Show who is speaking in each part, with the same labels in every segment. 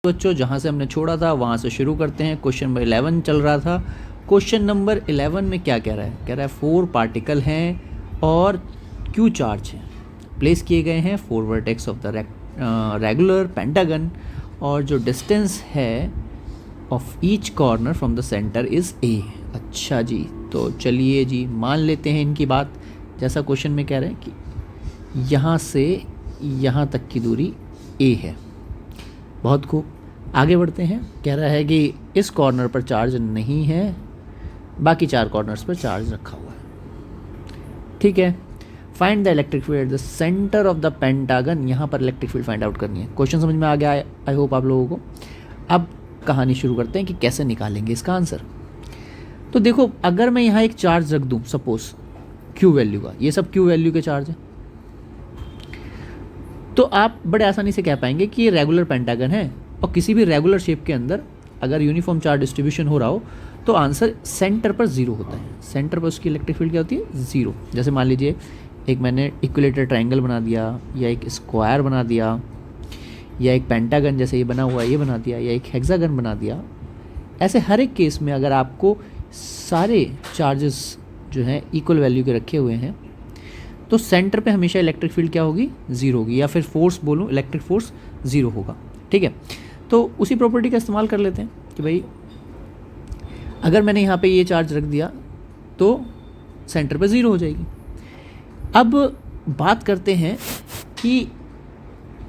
Speaker 1: बच्चों जहाँ से हमने छोड़ा था वहाँ से शुरू करते हैं। क्वेश्चन नंबर 11 चल रहा था। क्वेश्चन नंबर 11 में क्या कह रहा है? कह रहा है 4 पार्टिकल हैं और क्यू चार्ज है, प्लेस किए गए हैं 4 vertex of the regular pentagon, और जो डिस्टेंस है of each corner from the centre is a. अच्छा जी, तो चलिए जी मान लेते हैं इनकी बात। जैसा क्वेश्चन में कह रहे हैं कि यहाँ से यहाँ तक की दूरी ए है। बहुत खूब, आगे बढ़ते हैं। कह रहा है कि इस कॉर्नर पर चार्ज नहीं है, बाकी 4 कॉर्नर्स पर चार्ज रखा हुआ है। ठीक है, find the electric field at the centre of the pentagon. यहाँ पर इलेक्ट्रिक फील्ड फाइंड आउट करनी है। क्वेश्चन समझ में आ गया आई होप आप लोगों को। अब कहानी शुरू करते हैं कि कैसे निकालेंगे इसका आंसर। तो देखो, अगर मैं यहाँ एक चार्ज रख दूँ सपोज क्यू वैल्यू का, ये सब क्यू वैल्यू के चार्ज है, तो आप बड़े आसानी से कह पाएंगे कि ये रेगुलर पेंटागन है। और किसी भी रेगुलर शेप के अंदर अगर यूनिफॉर्म चार्ज डिस्ट्रीब्यूशन हो रहा हो तो आंसर सेंटर पर 0 होता है। सेंटर पर उसकी इलेक्ट्रिक फील्ड क्या होती है? 0। जैसे मान लीजिए एक मैंने इक्विलेटर ट्रायंगल बना दिया, या एक स्क्वायर बना दिया, या एक पेंटागन जैसे ये बना हुआ है ये बना दिया, या एक हेक्सागन बना दिया। ऐसे हर एक केस में अगर आपको सारे चार्जेस जो हैं इक्वल वैल्यू के रखे हुए हैं तो सेंटर पे हमेशा इलेक्ट्रिक फील्ड क्या होगी? 0 होगी, या फिर फोर्स बोलूँ, इलेक्ट्रिक फोर्स 0 होगा। ठीक है, तो उसी प्रॉपर्टी का इस्तेमाल कर लेते हैं कि भाई अगर मैंने यहाँ पे ये चार्ज रख दिया तो सेंटर पे 0 हो जाएगी। अब बात करते हैं कि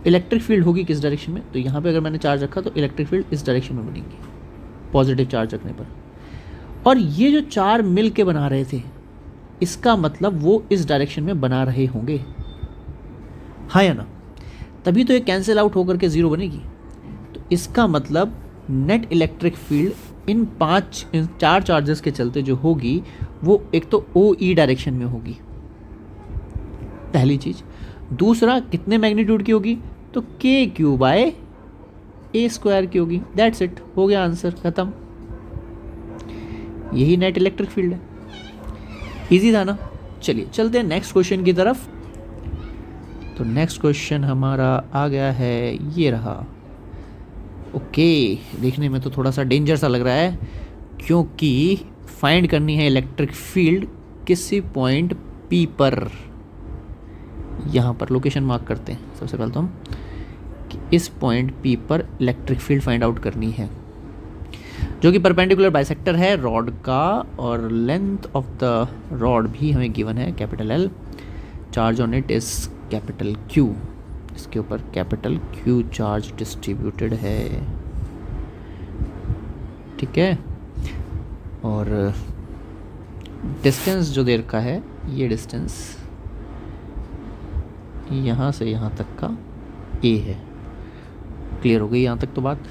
Speaker 1: इलेक्ट्रिक फील्ड होगी किस डायरेक्शन में। तो यहाँ पे अगर मैंने चार्ज रखा तो इलेक्ट्रिक फील्ड इस डायरेक्शन में बनेगी, पॉजिटिव चार्ज रखने पर। और ये जो 4 मिल के बना रहे थे, इसका मतलब वो इस डायरेक्शन में बना रहे होंगे, हाँ या ना? तभी तो ये कैंसिल आउट होकर के 0 बनेगी। तो इसका मतलब नेट इलेक्ट्रिक फील्ड इन 4 चार्जेस के चलते जो होगी वो एक तो ओ ई डायरेक्शन में होगी, पहली चीज। दूसरा, कितने मैग्नीट्यूड की होगी? तो के क्यू बाय ए स्क्वायर की होगी। दैट्स इट, हो गया आंसर, खत्म। यही नेट इलेक्ट्रिक फील्ड है। इजी था ना? चलिए चलते हैं नेक्स्ट क्वेश्चन की तरफ। तो नेक्स्ट क्वेश्चन हमारा आ गया है, ये रहा। ओके, देखने में तो थोड़ा सा डेंजर सा लग रहा है, क्योंकि फाइंड करनी है इलेक्ट्रिक फील्ड किसी पॉइंट पी पर। यहाँ पर लोकेशन मार्क करते हैं सबसे पहले तो हम कि इस पॉइंट पी पर इलेक्ट्रिक फील्ड फाइंड आउट करनी है, जो कि परपेंडिकुलर बाइसेक्टर है रॉड का, और लेंथ ऑफ द रॉड भी हमें गिवन है capital L. Charge on it is capital Q, इसके ऊपर कैपिटल क्यू चार्ज डिस्ट्रीब्यूटेड है। ठीक है, और डिस्टेंस जो दे रखा है, ये डिस्टेंस यहाँ से यहाँ तक का ए है। क्लियर हो गई यहाँ तक तो बात?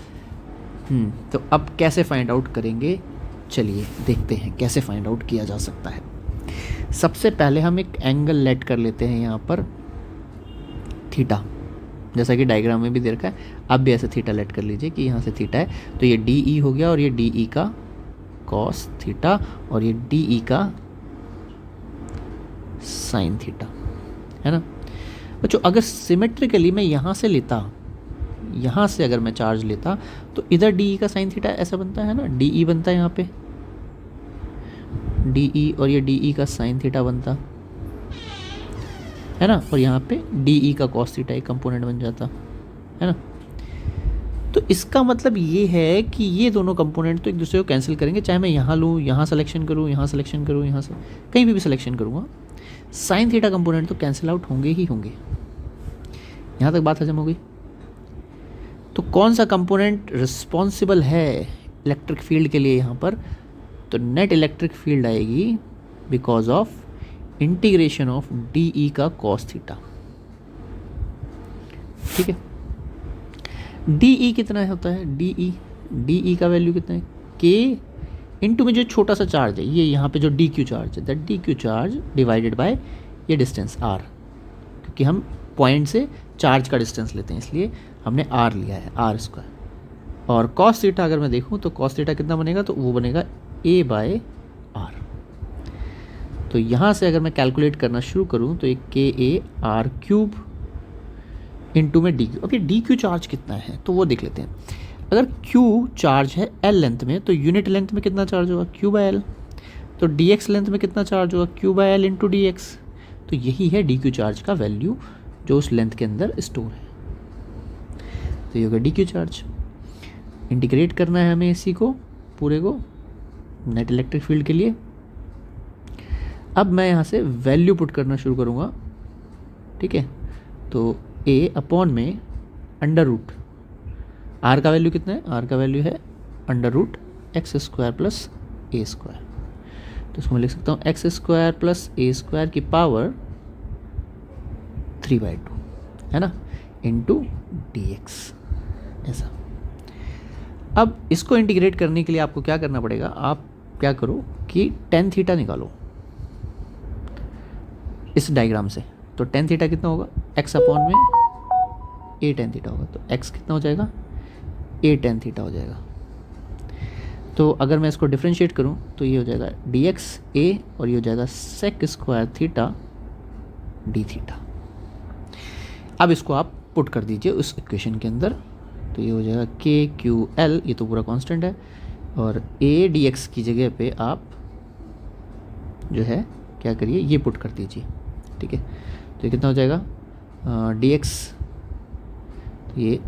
Speaker 1: तो अब कैसे फाइंड आउट करेंगे? चलिए देखते हैं कैसे फाइंड आउट किया जा सकता है। सबसे पहले हम एक एंगल लेट कर लेते हैं यहाँ पर थीटा, जैसा कि डायग्राम में भी दे रखा है। आप भी ऐसे थीटा लेट कर लीजिए कि यहाँ से थीटा है, तो ये डी ई हो गया, और ये डी ई का कॉस थीटा, और ये डी ई का साइन थीटा, है ना बच्चों? अगर सिमेट्रिकली मैं यहाँ से लेता, यहाँ से अगर मैं चार्ज लेता तो इधर डी ई का साइन थीटा ऐसा बनता है ना, डी ई बनता है यहाँ पे डी ई, और ये डी ई का साइन थीटा बनता है ना, और यहाँ पे डी ई का कॉस थीटा एक कंपोनेंट बन जाता है ना। तो इसका मतलब ये है कि ये दोनों कंपोनेंट तो एक दूसरे को कैंसिल करेंगे, चाहे मैं यहाँ लूँ, यहाँ सिलेक्शन करूँ, यहाँ सिलेक्शन करूँ, यहाँ से कहीं भी सिलेक्शन करूँगा, साइन थीटा कंपोनेंट तो कैंसिल आउट होंगे ही होंगे। यहाँ तक बात हजम हो गई? तो कौन सा कंपोनेंट रिस्पॉन्सिबल है इलेक्ट्रिक फील्ड के लिए यहाँ पर? तो नेट इलेक्ट्रिक फील्ड आएगी because of integration of D E का कॉस थीटा। ठीक है, डी ई कितना होता है? डी ई का वैल्यू कितना है? के इंटू में जो छोटा सा चार्ज है, ये यहाँ पे जो डी क्यू चार्ज है, that D Q charge divided by ये डिस्टेंस आर, क्योंकि हम पॉइंट से चार्ज का डिस्टेंस लेते हैं इसलिए हमने आर लिया है, आर स्क्वायर। और कॉस थीटा अगर मैं देखूँ तो कॉस थीटा कितना बनेगा? तो वो बनेगा ए बाय आर। तो यहाँ से अगर मैं कैलकुलेट करना शुरू करूँ तो एक के ए आर क्यूब इंटू में डी क्यू। अब ये डी क्यू चार्ज कितना है तो वो देख लेते हैं। अगर Q चार्ज है L लेंथ में तो यूनिट लेंथ में कितना चार्ज होगा, Q/L। तो dx लेंथ में कितना चार्ज होगा, Q/L इंटू dx। तो यही है dq चार्ज का वैल्यू जो उस लेंथ के अंदर स्टोर है। तो ये होगा dq चार्ज। इंटीग्रेट करना है हमें इसी को पूरे को नेट इलेक्ट्रिक फील्ड के लिए। अब मैं यहाँ से वैल्यू पुट करना शुरू करूँगा, ठीक है। तो a अपॉन में अंडर रूट, आर का वैल्यू कितना है, आर का वैल्यू है under root X square plus A square. तो इसको मैं लिख सकता हूँ X square plus A square की पावर 3/2, है ना, इंटू डी एक्स, ऐसा। अब इसको इंटीग्रेट करने के लिए आपको क्या करना पड़ेगा, आप क्या करो कि टेन थीटा निकालो इस डायग्राम से। तो टेन थीटा कितना होगा, एक्स अपॉन में ए टेन थीटा होगा। तो एक्स कितना हो जाएगा, ए टेन थीटा हो जाएगा। तो अगर मैं इसको डिफ्रेंशिएट करूं तो ये हो जाएगा डी एक्स ए और ये हो जाएगा sec square theta d theta. अब इसको आप पुट कर दीजिए उस इक्वेशन के अंदर। तो ये हो जाएगा के क्यू एल, ये तो पूरा कांस्टेंट है, और ए डी एक्स की जगह पे आप जो है क्या करिए, ये पुट कर दीजिए, ठीक है। तो ये कितना हो जाएगा डी एक्स, ये।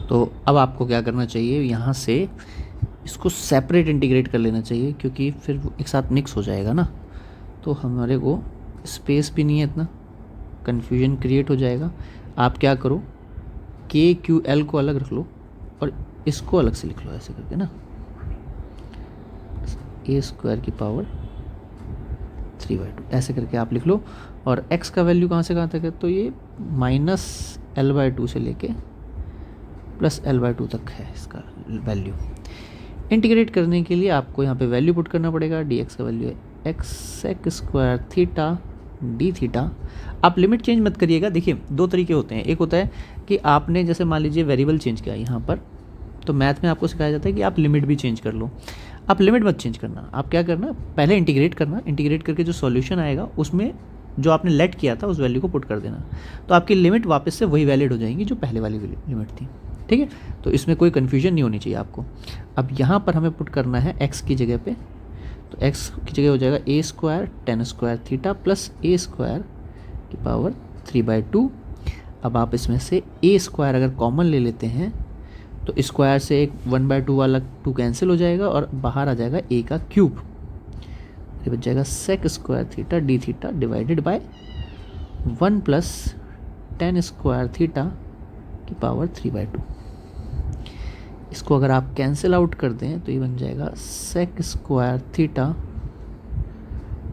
Speaker 1: तो अब आपको क्या करना चाहिए, यहाँ से इसको सेपरेट इंटीग्रेट कर लेना चाहिए, क्योंकि फिर वो एक साथ मिक्स हो जाएगा ना, तो हमारे को स्पेस भी नहीं है इतना, कन्फ्यूजन क्रिएट हो जाएगा। आप क्या करो, के क्यू एल को अलग रख लो और इसको अलग से लिख लो, ऐसे करके ना, ए स्क्वायर की पावर 3/2 ऐसे करके आप लिख लो। और x का वैल्यू कहाँ से कहाँ तक है, तो ये -L/2 से लेके +L/2 तक है इसका वैल्यू। इंटीग्रेट करने के लिए आपको यहाँ पे वैल्यू पुट करना पड़ेगा। dx का वैल्यू है x sec square theta d theta. आप लिमिट चेंज मत करिएगा। देखिए दो तरीके होते हैं, एक होता है कि आपने जैसे मान लीजिए वेरिएबल चेंज किया यहाँ पर, तो मैथ में आपको सिखाया जाता है कि आप लिमिट भी चेंज कर लो। आप लिमिट मत चेंज करना, आप क्या करना, पहले इंटीग्रेट करना, इंटीग्रेट करके जो सॉल्यूशन आएगा उसमें जो आपने लेट किया था उस वैल्यू को पुट कर देना, तो आपकी लिमिट वापस से वही वैलिड हो जाएंगी जो पहले वाली लिमिट थी, ठीक है। तो इसमें कोई कन्फ्यूजन नहीं होनी चाहिए आपको। अब यहाँ पर हमें पुट करना है x की जगह पे, तो x की जगह हो जाएगा A square tan square theta plus A square की पावर 3/2। अब आप इसमें से ए स्क्वायर अगर कॉमन ले लेते हैं तो स्क्वायर से एक 1/2 वाला 2 कैंसिल हो जाएगा और बाहर आ जाएगा ए का क्यूब, ये बच जाएगा sec square theta d theta divided by 1 plus tan square theta की पावर 3/2। इसको अगर आप कैंसिल आउट कर दें तो ये बन जाएगा sec square theta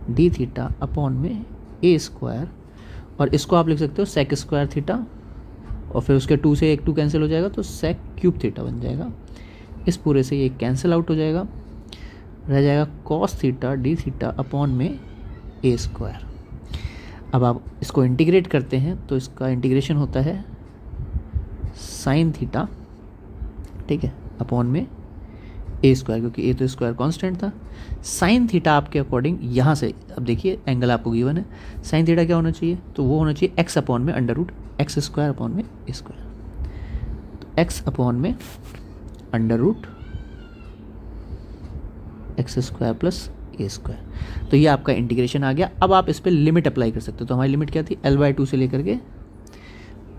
Speaker 1: d theta upon में ए स्क्वायर, और इसको आप लिख सकते हो सेक स्क्वायर थीटा और फिर उसके 2 से एक 2 कैंसिल हो जाएगा तो सेक क्यूब थीटा बन जाएगा। इस पूरे से ये कैंसिल आउट हो जाएगा, रह जाएगा cos theta d theta upon में ए स्क्वायर। अब आप इसको इंटीग्रेट करते हैं तो इसका इंटीग्रेशन होता है साइन थीटा, ठीक है, अपॉन में ए स्क्वायर, क्योंकि ए तो स्क्वायर कांस्टेंट था। साइन थीटा आपके अकॉर्डिंग यहाँ से, अब देखिए एंगल आपको गिवन है, साइन थीटा क्या होना चाहिए, तो वो होना चाहिए एक्स अपॉन में under root X square upon में ए स्क्वायर। तो एक्स अपॉन में under root X square plus A square. तो ये आपका इंटीग्रेशन आ गया। अब आप इस पर लिमिट अप्लाई कर सकते हो। तो हमारी लिमिट क्या थी, L/2 से लेकर के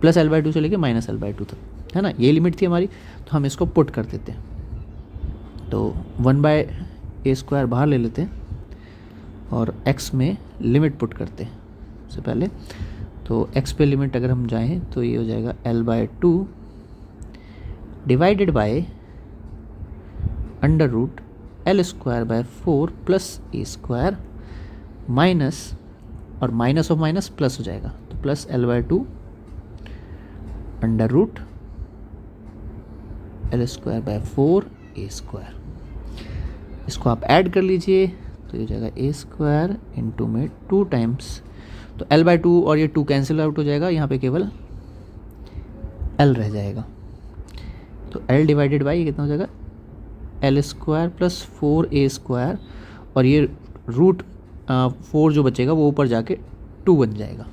Speaker 1: प्लस L/2 से लेके माइनस L/2 तक, है ना, ये लिमिट थी हमारी। तो हम इसको पुट कर देते हैं, तो 1/a² बाहर ले लेते हैं और x में लिमिट पुट करते हैं सबसे पहले। तो x पे लिमिट अगर हम जाएं तो ये हो जाएगा L/2 divided by under root L²/4 plus a² minus, और माइनस ऑफ माइनस प्लस हो जाएगा, तो plus L/2 under root L²/4 a²। इसको आप ऐड कर लीजिए तो ये हो जाएगा a² इंटू में 2 टाइम्स, तो L/2 और ये 2 कैंसिल आउट हो जाएगा, यहाँ पे केवल L रह जाएगा। तो L डिवाइडेड बाई कितना हो जाएगा L² प्लस 4a², और ये रूट 4 जो बचेगा वो ऊपर जाके 2 बन जाएगा।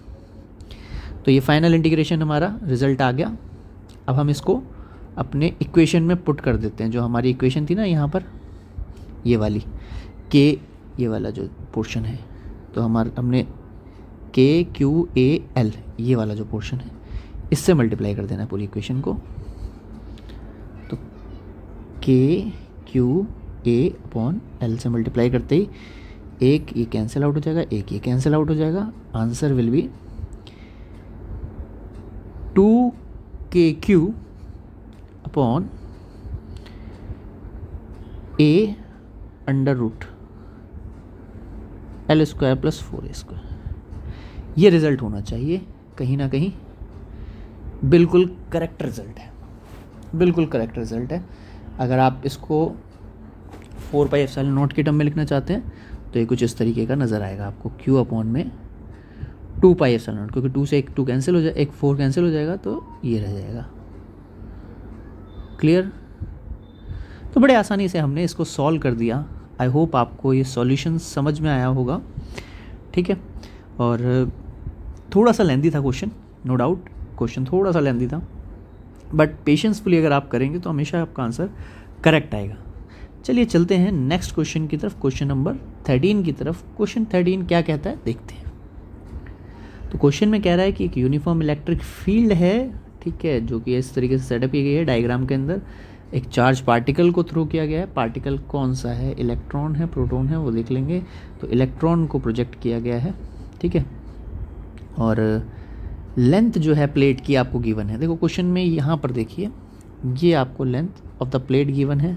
Speaker 1: तो ये फाइनल इंटीग्रेशन हमारा रिजल्ट आ गया। अब हम इसको अपने इक्वेशन में पुट कर देते हैं। जो हमारी इक्वेशन थी ना यहाँ पर, ये वाली के, ये वाला जो पोर्शन है, तो हमने के क्यू ए एल, ये वाला जो पोर्शन है, इससे मल्टीप्लाई कर देना है पूरी इक्वेशन को। तो के क्यू ए अपॉन एल से मल्टीप्लाई करते ही एक ये कैंसिल आउट हो जाएगा, एक ये कैंसिल आउट हो जाएगा। Answer will be 2kq upon a under root L square plus 4a²। ये रिजल्ट होना चाहिए कहीं ना कहीं। बिल्कुल करेक्ट रिजल्ट है, बिल्कुल करेक्ट रिजल्ट है। अगर आप इसको 4πε0 की टर्म में लिखना चाहते हैं तो ये कुछ इस तरीके का नज़र आएगा आपको, q अपॉन में 2πε0, क्योंकि 2 से एक 2 कैंसिल हो जाए, एक 4 कैंसिल हो जाएगा, तो ये रह जाएगा। क्लियर? तो बड़े आसानी से हमने इसको सॉल्व कर दिया। आई होप आपको ये सॉल्यूशन समझ में आया होगा, ठीक है। और थोड़ा सा लेंदी था क्वेश्चन, नो डाउट क्वेश्चन थोड़ा सा लेंदी था, बट पेशेंसफुली अगर आप करेंगे तो हमेशा आपका आंसर करेक्ट आएगा। चलिए चलते हैं नेक्स्ट क्वेश्चन की तरफ, क्वेश्चन नंबर 13 की तरफ। क्वेश्चन 13 क्या कहता है देखते हैं। तो क्वेश्चन में कह रहा है कि एक यूनिफॉर्म इलेक्ट्रिक फील्ड है, ठीक है, जो कि इस तरीके से सेटअप की गई है डायग्राम के अंदर। एक चार्ज पार्टिकल को थ्रो किया गया है। पार्टिकल कौन सा है, इलेक्ट्रॉन है, प्रोटॉन है, वो देख लेंगे। तो इलेक्ट्रॉन को प्रोजेक्ट किया गया है, ठीक है। और लेंथ जो है प्लेट की आपको गिवन है। देखो क्वेश्चन में यहाँ पर देखिए, ये आपको length of the plate given है,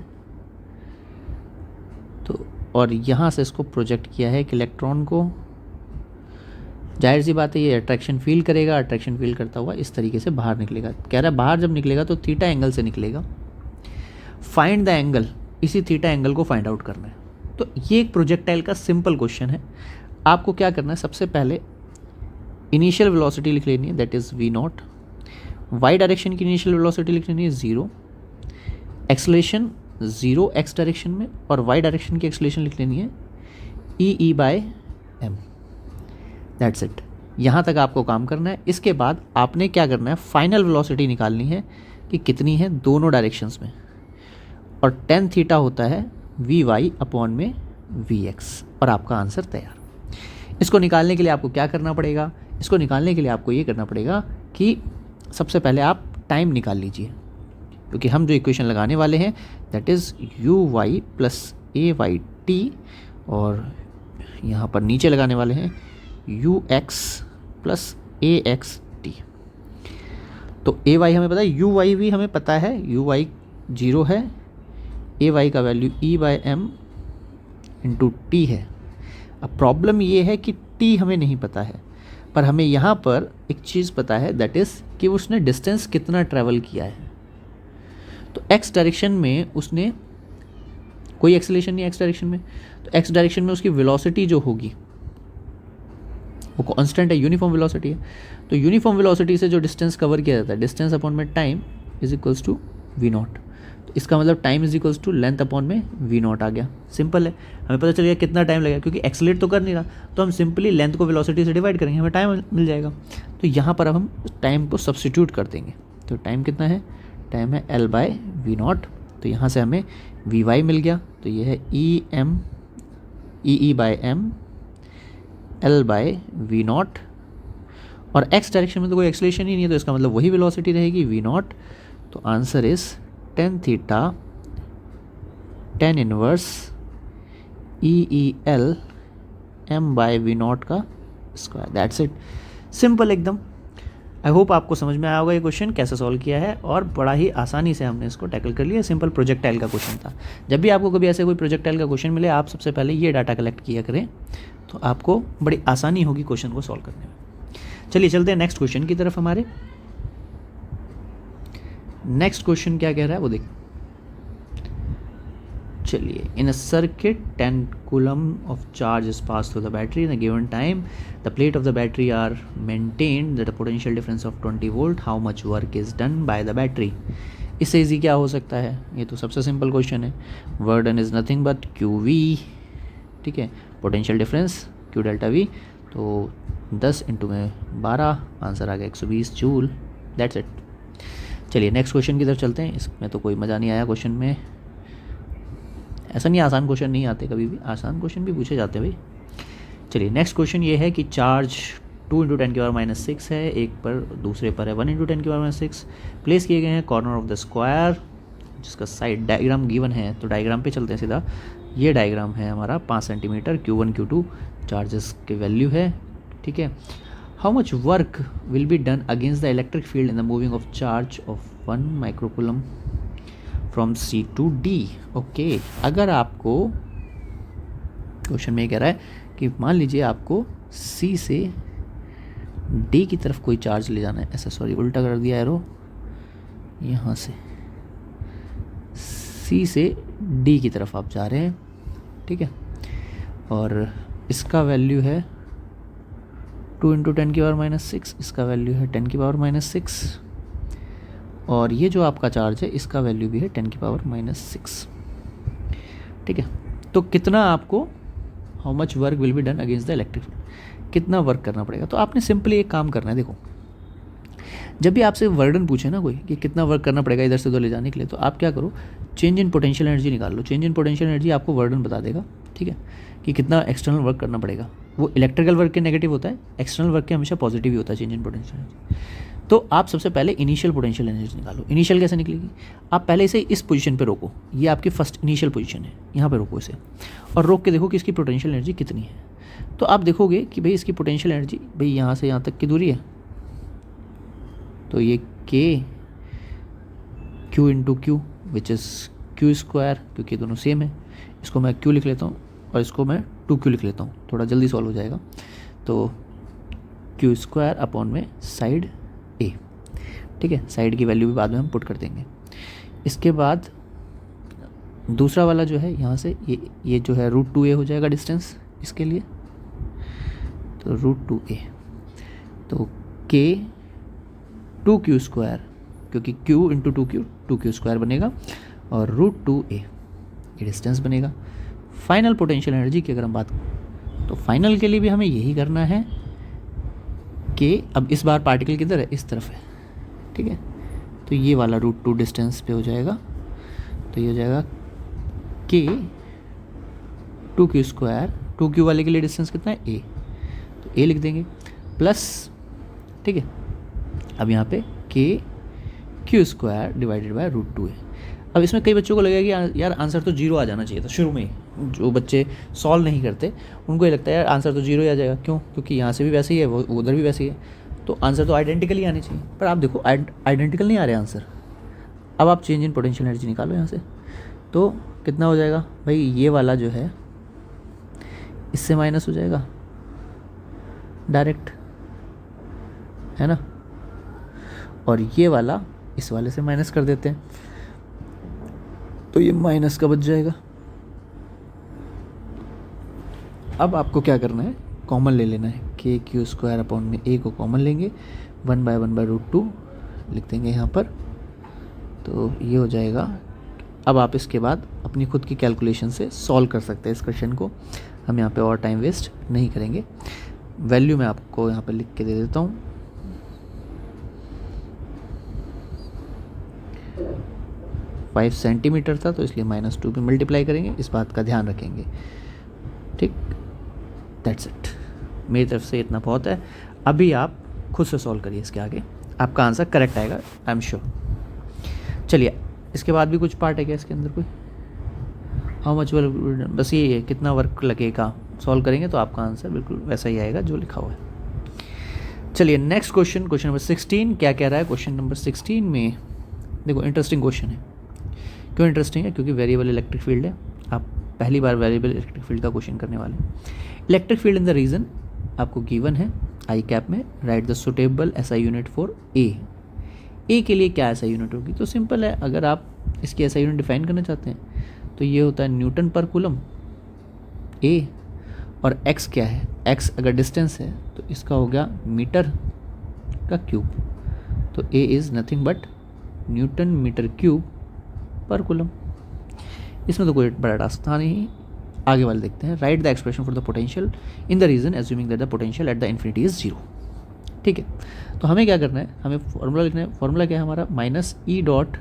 Speaker 1: तो और यहाँ से इसको प्रोजेक्ट किया है एक इलेक्ट्रॉन को। जाहिर सी बात है ये अट्रैक्शन फील करेगा, अट्रैक्शन फील करता हुआ इस तरीके से बाहर निकलेगा। कह रहा है बाहर जब निकलेगा तो थीटा एंगल से निकलेगा। फाइंड द एंगल, इसी थीटा एंगल को फाइंड आउट करना है। तो ये एक प्रोजेक्टाइल का सिंपल क्वेश्चन है। आपको क्या करना है, सबसे पहले इनिशियल वेलोसिटी लिख लेनी है, that is v0। Y direction की इनिशियल वेलोसिटी लिख लेनी है 0, एक्सेलरेशन 0 एक्स डायरेक्शन में, और वाई डायरेक्शन की एक्सेलरेशन लिख लेनी है e/m। That's it. यहाँ तक आपको काम करना है। इसके बाद आपने क्या करना है, फाइनल वेलोसिटी निकालनी है कि कितनी है दोनों डायरेक्शंस में, और tan थीटा होता है vy अपॉन में vx, और आपका आंसर तैयार। इसको निकालने के लिए आपको क्या करना पड़ेगा, इसको निकालने के लिए आपको ये करना पड़ेगा कि सबसे पहले आप टाइम निकाल लीजिए, क्योंकि हम जो इक्वेशन लगाने वाले हैं that is uy plus ay/t, और यहाँ पर नीचे लगाने वाले हैं ux प्लस axt। तो ay हमें पता है, uy भी हमें पता है, uy 0 है, ay का वैल्यू e/m इंटू टी है। अब प्रॉब्लम ये है कि t हमें नहीं पता है, पर हमें यहाँ पर एक चीज़ पता है, दैट इज़ कि उसने डिस्टेंस कितना ट्रैवल किया है। तो x डायरेक्शन में उसने कोई एक्सेलरेशन नहीं, x डायरेक्शन में, तो x डायरेक्शन में उसकी वेलोसिटी जो होगी वो कांस्टेंट है, यूनिफॉर्म वेलोसिटी है। तो यूनिफॉर्म वेलोसिटी से जो डिस्टेंस कवर किया जाता है, डिस्टेंस अपॉन में time is equals to v0। तो इसका मतलब time is equals to length upon में v0 आ गया। सिंपल है, हमें पता चल गया कितना टाइम लगेगा, क्योंकि एक्सेलरेट तो कर नहीं रहा, तो हम सिंपली लेंथ को वेलोसिटी से डिवाइड करेंगे, हमें टाइम मिल जाएगा। तो यहाँ पर अब हम टाइम को सब्सटीट्यूट कर देंगे। तो टाइम कितना है, टाइम है L/v0। तो यहाँ से हमें vy मिल गया, तो ये है e/m L/v0, और x डायरेक्शन में तो कोई एक्सेलरेशन ही नहीं है, तो इसका मतलब वही वेलोसिटी रहेगी v0। तो answer is tan theta tan inverse EEL m/v0 का स्क्वायर। दैट्स इट, सिंपल एकदम। आई होप आपको समझ में आया होगा ये क्वेश्चन कैसे सॉल्व किया है, और बड़ा ही आसानी से हमने इसको टैकल कर लिया। सिंपल प्रोजेक्टाइल का क्वेश्चन था। जब भी आपको कभी ऐसे कोई प्रोजेक्टाइल का क्वेश्चन मिले, आप सबसे पहले ये डाटा कलेक्ट किया करें, तो आपको बड़ी आसानी होगी क्वेश्चन को सॉल्व करने में। चलिए चलते हैं नेक्स्ट क्वेश्चन की तरफ। हमारे नेक्स्ट क्वेश्चन क्या कह रहा है वो देख। चलिए, इन a circuit 10 coulomb of charge is passed through the battery in a given time. The plate of the battery are maintained at a potential difference of 20 volt. How much work is done by the battery? इससे easy क्या हो सकता है, ये तो सबसे simple question है। Work done is nothing but QV, ठीक है, potential difference Q delta V, तो 10 इंटू में 12, आंसर आ गया 120 जूल। That's it. चलिए नेक्स्ट क्वेश्चन की तरफ चलते हैं। इसमें तो कोई मज़ा नहीं आया क्वेश्चन में, ऐसा नहीं आसान क्वेश्चन नहीं आते, कभी भी आसान क्वेश्चन भी पूछे जाते हैं भाई। चलिए नेक्स्ट क्वेश्चन ये है कि चार्ज 2 × 10⁻⁶ है, एक पर दूसरे पर है 1 × 10⁻⁶, प्लेस किए गए हैं कॉर्नर ऑफ द स्क्वायर, जिसका साइड डायग्राम गिवन है। तो डायग्राम पे चलते हैं सीधा। ये डायग्राम है हमारा 5 सेंटीमीटर, Q1 Q2 चार्जेस की वैल्यू है, ठीक है। How much work will be done against the electric field in the moving of charge of 1 microcoulomb from C to D। Okay, अगर आपको क्वेश्चन में ये कह रहा है कि मान लीजिए आपको C से D की तरफ कोई चार्ज ले जाना है, ऐसा सॉरी उल्टा कर दिया एरो, यहाँ से C से D की तरफ आप जा रहे हैं, ठीक है। और इसका वैल्यू है 2 × 10⁻⁶, इसका वैल्यू है 10⁻⁶, और ये जो आपका चार्ज है इसका वैल्यू भी है 10⁻⁶, ठीक है। तो कितना आपको, how much work will be done against the electric field, कितना वर्क करना पड़ेगा। तो आपने सिंपली एक काम करना है, देखो जब भी आपसे वर्डन पूछे ना कोई कि कितना वर्क करना पड़ेगा इधर से उधर ले जाने के लिए, तो आप क्या करो, चेंज इन पोटेंशियल एनर्जी निकाल लो। चेंज इन पोटेंशियल एनर्जी आपको वर्डन बता देगा, ठीक है, कि कितना एक्सटर्नल वर्क करना पड़ेगा। वो इलेक्ट्रिकल वर्क के नेगेटिव होता है, एक्सटर्नल वर्क के हमेशा पॉजिटिव ही होता है चेंज इन पोटेंशियल एनर्जी। तो आप सबसे पहले इनिशियल पोटेंशियल एनर्जी निकालो। इनिशियल कैसे निकलेगी, आप पहले इसे इस पोजीशन पे रोको, ये आपकी फर्स्ट इनिशियल पोजीशन है, यहाँ पे रोको इसे, और रोक के देखो कि इसकी पोटेंशियल एनर्जी कितनी है। तो आप देखोगे कि भाई इसकी पोटेंशियल एनर्जी, भाई यहाँ से यहाँ तक की दूरी है, तो ये K Q × Q which is Q², क्योंकि दोनों सेम है। इसको मैं Q लिख लेता हूँ और इसको मैं 2Q लिख लेता हूँ, थोड़ा जल्दी सॉल्व हो जाएगा। तो Q² अपॉन में साइड A, ठीक है। साइड की वैल्यू भी बाद में हम पुट कर देंगे। इसके बाद दूसरा वाला जो है यहाँ से ये जो है √2a हो जाएगा डिस्टेंस इसके लिए, तो √2a, तो K 2Q², क्योंकि Q × 2Q 2Q² बनेगा, और √2a ये डिस्टेंस बनेगा। फाइनल पोटेंशियल एनर्जी की अगर हम बात करें, तो फाइनल के लिए भी हमें यही करना है कि अब इस बार पार्टिकल किधर है, इस तरफ है, ठीक है। तो ये वाला √2 डिस्टेंस पे हो जाएगा, तो ये हो जाएगा K 2Q², 2Q वाले के लिए डिस्टेंस कितना है A, तो A लिख देंगे प्लस, ठीक है। अब यहाँ पे K Q² डिवाइडेड बाय √2 है। अब इसमें कई बच्चों को लगेगा कि यार आंसर तो 0 आ जाना चाहिए था शुरू में ही। जो बच्चे सॉल्व नहीं करते उनको ये लगता है यार आंसर तो 0 ही आ जाएगा, क्यों, क्योंकि यहाँ से भी वैसे ही है, वो उधर भी वैसे ही है, तो आंसर तो आइडेंटिकली आने चाहिए। पर आप देखो आइडेंटिकल नहीं आ रहे आंसर। अब आप चेंज इन पोटेंशियल एनर्जी निकालो यहाँ से, तो कितना हो जाएगा भाई, ये वाला जो है इससे माइनस हो जाएगा डायरेक्ट, है ना, और ये वाला इस वाले से माइनस कर देते हैं, तो ये माइनस का बच जाएगा। अब आपको क्या करना है, कॉमन ले लेना है, K Q² अपॉन में A को कॉमन लेंगे, 1/1/√2 लिख देंगे यहाँ पर, तो ये हो जाएगा। अब आप इसके बाद अपनी खुद की कैलकुलेशन से सॉल्व कर सकते हैं इस क्वेश्चन को, हम यहाँ पे और टाइम वेस्ट नहीं करेंगे। वैल्यू मैं आपको यहाँ पर लिख के दे देता हूँ, 5 सेंटीमीटर था तो इसलिए -2 पे मल्टीप्लाई करेंगे, इस बात का ध्यान रखेंगे, ठीक। दैट्स इट, मेरी तरफ से इतना बहुत है। अभी आप खुद से सॉल्व करिए, इसके आगे आपका आंसर करेक्ट आएगा, आई एम श्योर। चलिए इसके बाद भी कुछ पार्ट है क्या इसके अंदर कोई, हाउ मच वर्क, बस ये है कितना वर्क लगेगा, सॉल्व करेंगे तो आपका आंसर बिल्कुल वैसा ही आएगा जो लिखा हुआ है। चलिए नेक्स्ट क्वेश्चन, क्वेश्चन नंबर 16 क्या कह रहा है। क्वेश्चन नंबर 16 में देखो इंटरेस्टिंग क्वेश्चन है। क्यों इंटरेस्टिंग है, क्योंकि वेरिएबल इलेक्ट्रिक फील्ड है, आप पहली बार वेरिएबल इलेक्ट्रिक फील्ड का क्वेश्चन करने वाले हैं। Electric field in the region आपको गिवन है आई कैप में, right the suitable SI unit for A के लिए क्या SI यूनिट होगी, तो सिंपल है, अगर आप इसकी SI यूनिट डिफाइन करना चाहते हैं तो ये होता है न्यूटन पर कूलम A, और x क्या है, x अगर डिस्टेंस है तो इसका हो गया मीटर का क्यूब, तो A is nothing but newton metre cube पर कूलम। इसमें तो कोई बड़ा टास्क था नहीं, आगे वाले देखते हैं। Write the expression for the potential in the region assuming that the potential at the infinity is 0। ठीक है, तो हमें क्या करना है, हमें फॉर्मूला लिखना है। फॉर्मूला क्या है हमारा, minus E dot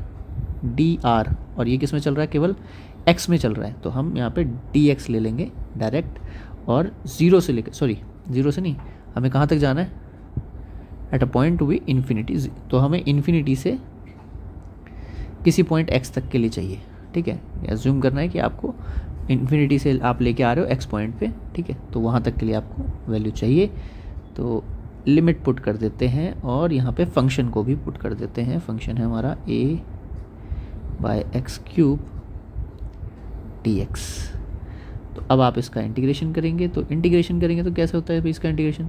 Speaker 1: D R, और ये किस में चल रहा है, केवल एक्स में चल रहा है, तो हम यहाँ पे डी एक्स ले लेंगे डायरेक्ट, और ज़ीरो से लेकर, सॉरी ज़ीरो से नहीं, हमें कहाँ तक जाना है, at a point to be infinity, तो हमें इन्फिनिटी से किसी पॉइंट एक्स तक के लिए चाहिए, ठीक है। एज्यूम करना है कि आपको इन्फिनिटी से आप लेके आ रहे हो एक्स पॉइंट पे, ठीक है, तो वहाँ तक के लिए आपको वैल्यू चाहिए, तो लिमिट पुट कर देते हैं, और यहाँ पे फंक्शन को भी पुट कर देते हैं। फंक्शन है हमारा a by x cube d x. तो अब आप इसका इंटीग्रेशन करेंगे, तो इंटीग्रेशन करेंगे तो कैसे होता है भाई इसका इंटीग्रेशन,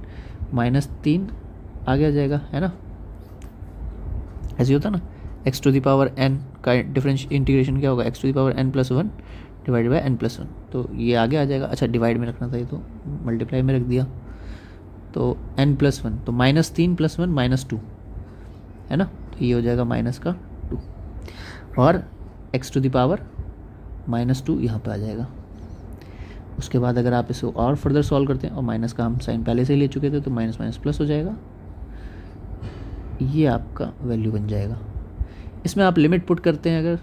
Speaker 1: -3 आगे आ जाएगा, है ना, ऐसे होता ना, x to the power n का डिफरेंस इंटीग्रेशन क्या होगा, x to the power n+1 divided by n+1, तो ये आगे आ जाएगा। अच्छा, डिवाइड में रखना था, ये तो मल्टीप्लाई में रख दिया, तो n+1, तो -3 + 1 -2, है ना, तो ये हो जाएगा -2, और x टू द पावर -2 यहाँ पे आ जाएगा। उसके बाद अगर आप इसे और फर्दर सॉल्व करते हैं, और माइनस का हम साइन पहले से ही ले चुके थे, तो माइनस माइनस प्लस हो जाएगा, ये आपका वैल्यू बन जाएगा। इसमें आप लिमिट पुट करते हैं अगर,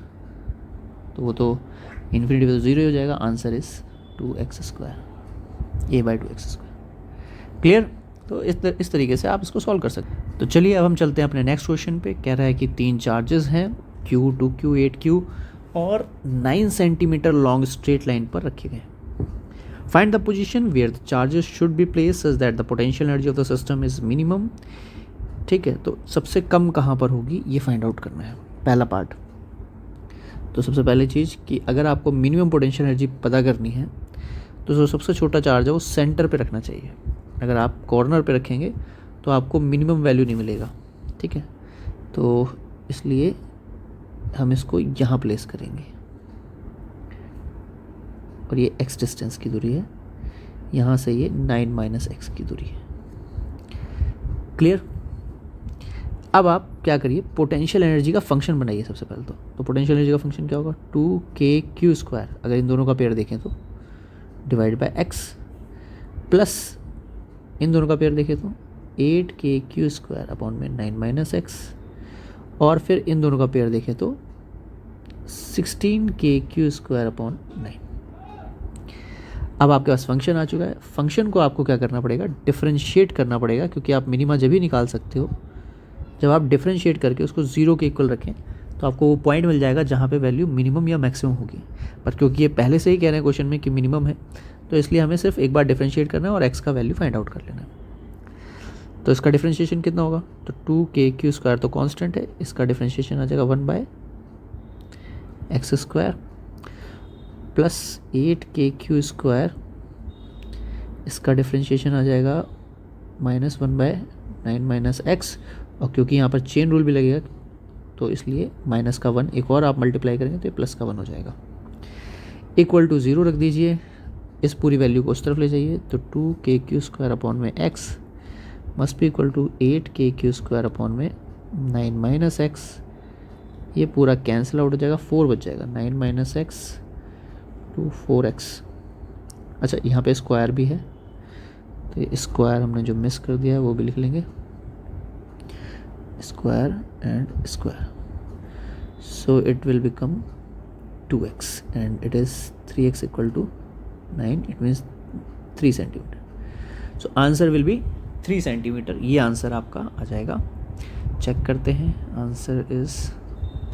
Speaker 1: तो वो तो इन्फिनिटी पे तो 0 हो जाएगा। Answer is 2x², a/2x²। Clear, तो इस तरीके से आप इसको सॉल्व कर सकते हैं। तो चलिए अब हम चलते हैं अपने नेक्स्ट क्वेश्चन पे। कह रहा है कि 3 चार्जेस हैं Q, 2Q, 8Q और 9 सेंटीमीटर लॉन्ग स्ट्रेट लाइन पर रखे गए। Find the position where the charges should be place such that the potential energy of the system is minimum. ठीक है, तो सबसे कम कहाँ पर होगी ये फाइंड आउट करना है, पहला पार्ट। तो सबसे पहली चीज़ कि अगर आपको मिनिमम पोटेंशियल एनर्जी पता करनी है, तो जो सबसे छोटा चार्ज है वो सेंटर पे रखना चाहिए। अगर आप कॉर्नर पे रखेंगे तो आपको मिनिमम वैल्यू नहीं मिलेगा, ठीक है, तो इसलिए हम इसको यहाँ प्लेस करेंगे, और ये x डिस्टेंस की दूरी है, यहाँ से ये 9 - x की दूरी है। क्लियर। अब आप क्या करिए, पोटेंशियल एनर्जी का फंक्शन बनाइए सबसे पहले। तो पोटेंशियल एनर्जी का फंक्शन क्या होगा, 2kq², अगर इन दोनों का पेयर देखें तो, डिवाइड बाय x, प्लस इन दोनों का पेयर देखें तो 8kq² अपॉन में 9 - x, और फिर इन दोनों का पेयर देखें तो 16kq² अपॉन 9। अब आपके पास फंक्शन आ चुका है। फंक्शन को आपको क्या करना पड़ेगा, डिफरेंशिएट करना पड़ेगा, क्योंकि आप मिनिमा जब ही निकाल सकते हो जब आप डिफरेंशिएट करके उसको 0 के इक्वल रखें, तो आपको वो पॉइंट मिल जाएगा जहाँ पे वैल्यू मिनिमम या मैक्सिमम होगी। पर क्योंकि ये पहले से ही कह रहे हैं क्वेश्चन में कि मिनिमम है, तो इसलिए हमें सिर्फ एक बार डिफरेंशिएट करना है और x का वैल्यू फाइंड आउट कर लेना है। तो इसका डिफरेंशिएशन कितना होगा, तो 2kq² तो कांस्टेंट है, इसका डिफरेंशिएशन आ जाएगा 1/x² प्लस 8kq², इसका डिफरेंशिएशन आ जाएगा -1/9 - x, और क्योंकि यहाँ पर चेन रूल भी लगेगा तो इसलिए माइनस का 1 एक और आप मल्टीप्लाई करेंगे तो ये प्लस का 1 हो जाएगा। इक्वल टू 0 रख दीजिए, इस पूरी वैल्यू को उस तरफ ले जाइए, तो 2kq² अपॉन में x must be equal to 8kq² upon में 9 - x, ये पूरा कैंसिल आउट हो जाएगा, 4 बच जाएगा, 9 - x टू 4x। अच्छा, यहाँ पे स्क्वायर भी है, तो ये स्क्वायर हमने जो मिस कर दिया है वो भी लिख लेंगे, square and square, so it will become 2x and it is 3x equal to 9, it means 3 centimetre. So answer will be 3 centimetre, ये आंसर आपका आ जाएगा। चेक करते हैं, आंसर इज़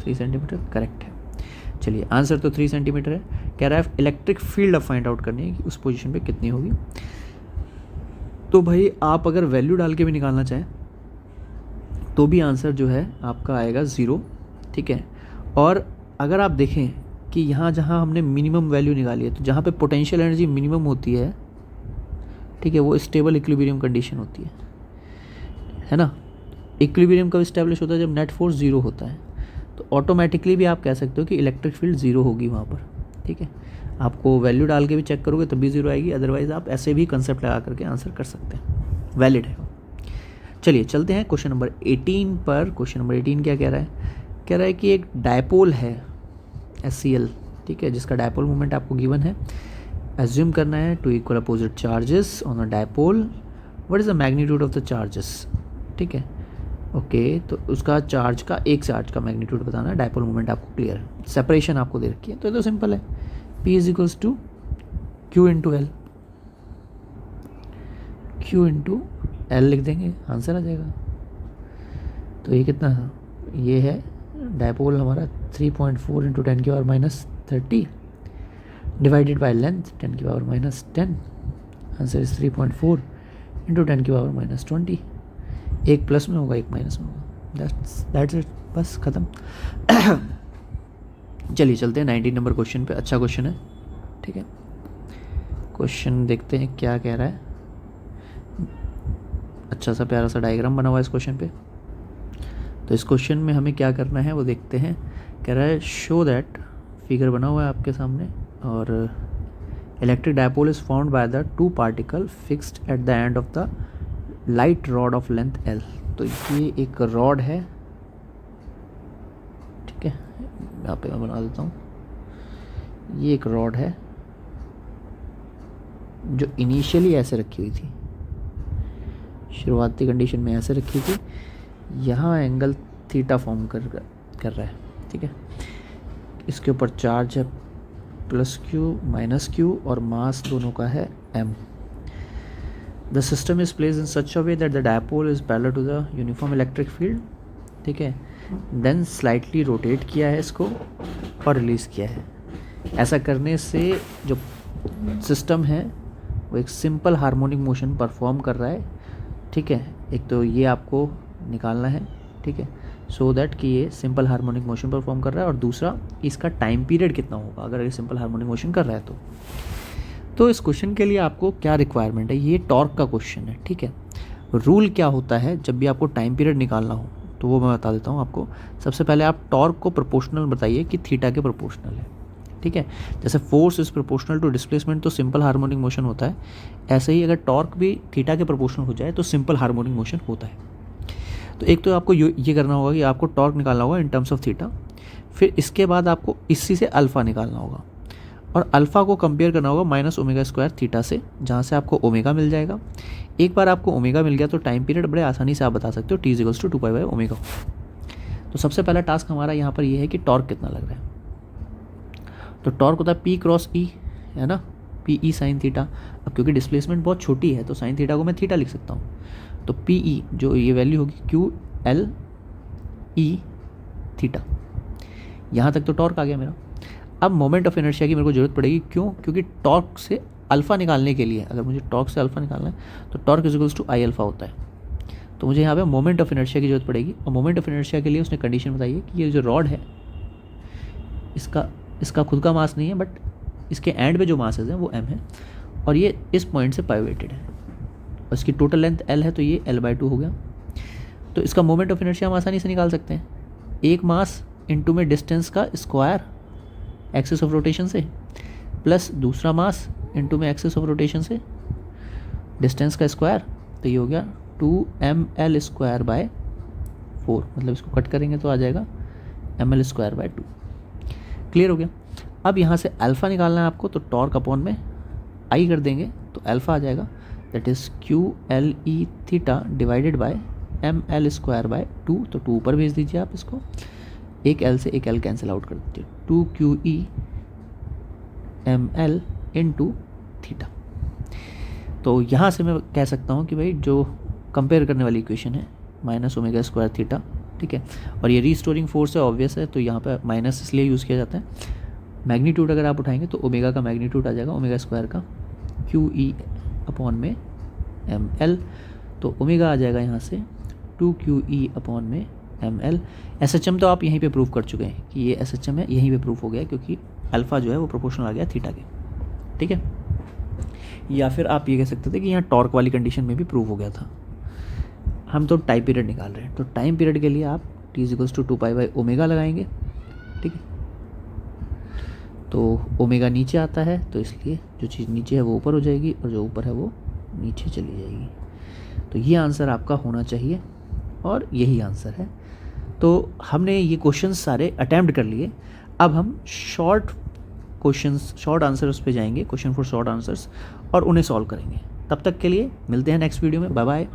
Speaker 1: 3 सेंटीमीटर, करेक्ट है। चलिए, आंसर तो 3 सेंटीमीटर है। कह रहा है इलेक्ट्रिक फील्ड अब फाइंड आउट करनी है कि उस पोजीशन पे कितनी होगी। तो भाई आप अगर वैल्यू डाल के भी निकालना चाहें तो भी आंसर जो है आपका आएगा 0, ठीक है। और अगर आप देखें कि यहाँ जहाँ हमने मिनिमम वैल्यू निकाली है, तो जहाँ पे पोटेंशियल एनर्जी मिनिमम होती है, ठीक है, वो स्टेबल इक्विलिब्रियम कंडीशन होती है ना। इक्विलिब्रियम कब इस्टेब्लिश होता है, जब नेट फोर्स 0 होता है, तो ऑटोमेटिकली भी आप कह सकते हो कि इलेक्ट्रिक फील्ड 0 होगी वहाँ पर, ठीक है। आपको वैल्यू डाल के भी चेक करोगे तब भी 0 आएगी, अदरवाइज आप ऐसे भी कंसेप्ट लगा करके आंसर कर सकते हैं, वैलिड है। चलिए चलते हैं क्वेश्चन नंबर 18 पर। क्वेश्चन नंबर 18 क्या कह रहा है, कह रहा है कि एक डायपोल है SCl, ठीक है, जिसका डायपोल मोमेंट आपको गिवन है। एज्यूम करना है 2 equal opposite charges on a dipole, what is the magnitude of the charges. ठीक है। ओके, तो उसका चार्ज का, एक चार्ज का मैग्नीट्यूड बताना है, डायपोल मोमेंट आपको क्लियर है, सेपरेशन आपको दे रखी है, तो ये तो सिंपल है, P is equals to Q into L, Q into L लिख देंगे, आंसर आ जाएगा। तो ये कितना है, ये है डायपोल हमारा 3.4 इंटू 10 की power minus 30 divided by length 10 की power minus 10, answer is 3.4 into 10 की पावर माइनस 20। एक प्लस में होगा, एक माइनस में होगा, दैट्स इट, बस ख़त्म। चलिए चलते हैं 19 नंबर क्वेश्चन पे। अच्छा क्वेश्चन है, ठीक है। क्वेश्चन देखते हैं क्या कह रहा है। अच्छा सा प्यारा सा डायग्राम बना हुआ है इस क्वेश्चन पे। तो इस क्वेश्चन में हमें क्या करना है वो देखते हैं। कह रहा है शो दैट, फिगर बना हुआ है आपके सामने, और electric dipole is found by the two particle fixed at the end of the light rod of length L। तो ये एक रॉड है, ठीक है, यहाँ पे मैं बना देता हूँ। ये एक रॉड है जो इनिशियली ऐसे रखी हुई थी, शुरुआती कंडीशन में ऐसे रखी थी, यहाँ एंगल थीटा फॉर्म कर रहा है, ठीक है। इसके ऊपर चार्ज है प्लस Q माइनस Q और मास दोनों का है M। The system is placed in such a way that the dipole is parallel to the uniform electric field, ठीक है। देन स्लाइटली रोटेट किया है इसको और रिलीज़ किया है। ऐसा करने से जो सिस्टम है वो एक सिंपल हार्मोनिक मोशन परफॉर्म कर रहा है, ठीक है। एक तो ये आपको निकालना है, ठीक है, सो दैट कि ये सिंपल हार्मोनिक मोशन परफॉर्म कर रहा है, और दूसरा इसका टाइम पीरियड कितना होगा अगर ये सिंपल हार्मोनिक मोशन कर रहा है तो इस क्वेश्चन के लिए आपको क्या रिक्वायरमेंट है, ये टॉर्क का क्वेश्चन है, ठीक है। रूल क्या होता है जब भी आपको टाइम पीरियड निकालना हो, तो वो मैं बता देता हूँ आपको। सबसे पहले आप टॉर्क को प्रोपोर्शनल बताइए कि थीटा के प्रोपोर्शनल है, ठीक है। जैसे force is proportional to displacement, तो सिंपल हार्मोनिक मोशन होता है, ऐसे ही अगर टॉर्क भी थीटा के प्रोपोर्शनल हो जाए तो सिंपल हार्मोनिक मोशन होता है। तो एक तो आपको ये करना होगा कि आपको टॉर्क निकालना होगा इन टर्म्स ऑफ थीटा, फिर इसके बाद आपको इसी से अल्फ़ा निकालना होगा, और अल्फ़ा को कंपेयर करना होगा माइनस ओमेगा स्क्वायर थीटा से, जहाँ से आपको ओमेगा मिल जाएगा। एक बार आपको ओमेगा मिल गया तो टाइम पीरियड बड़े आसानी से आप बता सकते हो, T equals to 2 pi by omega. तो सबसे पहला टास्क हमारा यहाँ पर ये है कि टॉर्क कितना लग रहा है। तो टॉर्क होता है P क्रॉस E, है ना, पी ई साइन थीटा। अब क्योंकि डिस्प्लेसमेंट बहुत छोटी है तो साइन थीटा को मैं थीटा लिख सकता हूँ, तो पी ई जो ये वैल्यू होगी क्यू एल ई थीटा। यहाँ तक तो टॉर्क आ गया मेरा। अब मोमेंट ऑफ इनर्शिया की मेरे को ज़रूरत पड़ेगी, क्यों, क्योंकि टॉर्क से अल्फ़ा निकालने के लिए, अगर मुझे टॉर्क से अल्फ़ा निकालना है तो torque is equals to I alpha होता है। तो मुझे यहाँ पे मोमेंट ऑफ इनर्शिया की ज़रूरत पड़ेगी, और मोमेंट ऑफ इनर्शिया के लिए उसने कंडीशन बताई है कि ये जो रॉड है इसका खुद का मास नहीं है, बट इसके एंड पे जो मासेस हैं वो m है, और ये इस पॉइंट से पाइवेटेड है, और इसकी टोटल लेंथ l है, तो ये l/2 हो गया। तो इसका मोमेंट ऑफ इनर्शिया हम आसानी से निकाल सकते हैं, एक मास इनटू में डिस्टेंस का स्क्वायर एक्सिस ऑफ रोटेशन से, प्लस दूसरा मास इनटू में एक्सिस ऑफ रोटेशन से डिस्टेंस का स्क्वायर, तो ये हो गया 2ml स्क्वायर बाय 4, मतलब इसको कट करेंगे तो आ जाएगा ml स्क्वायर बाय 2। क्लियर हो गया। अब यहाँ से अल्फ़ा निकालना है आपको, तो टॉर्क अपॉन में आई कर देंगे तो अल्फ़ा आ जाएगा, that is Q L E theta divided by M L square by 2। तो 2 ऊपर भेज दीजिए आप इसको, एक एल से एक एल कैंसिल आउट कर दीजिए, 2 Q E M L into theta. तो यहाँ से मैं कह सकता हूँ कि भाई जो कंपेयर करने वाली इक्वेशन है माइनस ओमेगा स्क्वायर थीटा, ठीक है, और ये रीस्टोरिंग फोर्स है, ऑब्वियस है, तो यहाँ पे माइनस इसलिए यूज़ किया जाता है। मैग्नीट्यूड अगर आप उठाएंगे तो ओमेगा का मैग्नीट्यूड आ जाएगा ओमेगा स्क्वायर का क्यू ई अपॉन में एम एल, तो ओमेगा आ जाएगा यहाँ से 2 क्यू ई अपॉन में M L. S H M तो आप यहीं पे प्रूव कर चुके हैं कि ये एस एच एम है, यहीं पे प्रूफ हो गया क्योंकि अल्फ़ा जो है वो प्रोपोर्शनल आ गया थीटा के, ठीक है। या फिर आप ये कह सकते थे कि यहाँ टॉर्क वाली कंडीशन में भी प्रूव हो गया था। हम तो टाइम पीरियड निकाल रहे हैं, तो टाइम पीरियड के लिए आप T equals to 2 pi by omega लगाएंगे, ठीक है। तो ओमेगा नीचे आता है, तो इसलिए जो चीज़ नीचे है वो ऊपर हो जाएगी और जो ऊपर है वो नीचे चली जाएगी। तो ये आंसर आपका होना चाहिए और यही आंसर है। तो हमने ये क्वेश्चंस सारे अटैम्प्ट कर लिए। अब हम शॉर्ट क्वेश्चंस, शॉर्ट आंसर्स पे जाएंगे, क्वेश्चन फॉर शॉर्ट आंसर्स, और उन्हें सॉल्व करेंगे। तब तक के लिए मिलते हैं नेक्स्ट वीडियो में। Bye bye.